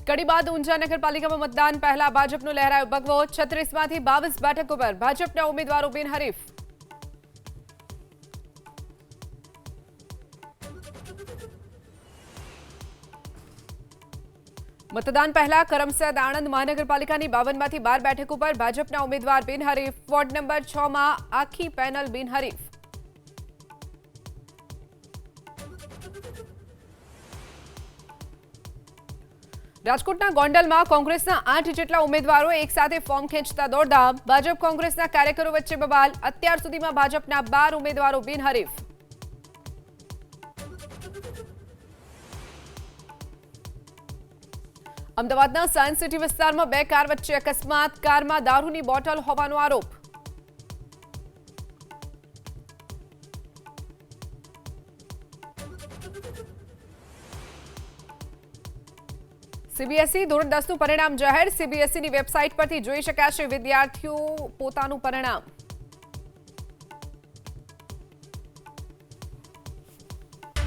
કડી બાદ ઊંઝા નગરપાલિકામાં મતદાન પહેલા ભાજપનો લહેરાયો ભગવો 36માંથી 22 બેઠકો પર ભાજપના ઉમેદવારો બિનહરીફ। મતદાન પહેલા કરમસદ આણંદ મહાનગરપાલિકાની 52માંથી 12 બેઠકો પર ભાજપના ઉમેદવાર બિનહરીફ। વોર્ડ નંબર 6માં આખી પેનલ બિનહરીફ। રાજકોટના ગોંડલમાં કોંગ્રેસના 8 જેટલા ઉમેદવારો એક સાથે ફોર્મ ખેંચતા દોડધામ। ભાજપ કોંગ્રેસના કાર્યકરો વચ્ચે બબાલ। અત્યાર સુધીમાં ભાજપના 12 ઉમેદવારો બિનહરીફ। અમદાવાદના સાયન્સ સિટી વિસ્તારમાં 2 કાર વચ્ચે અકસ્માત। કારમાં દારૂની બોટલ હોવાનો આરોપ। સીબીએસઈ ધોરણ 10નું પરિણામ જાહેર। સીબીએસઈની વેબસાઇટ પરથી જોઈ શકાશે વિદ્યાર્થીઓ પોતાનું પરિણામ।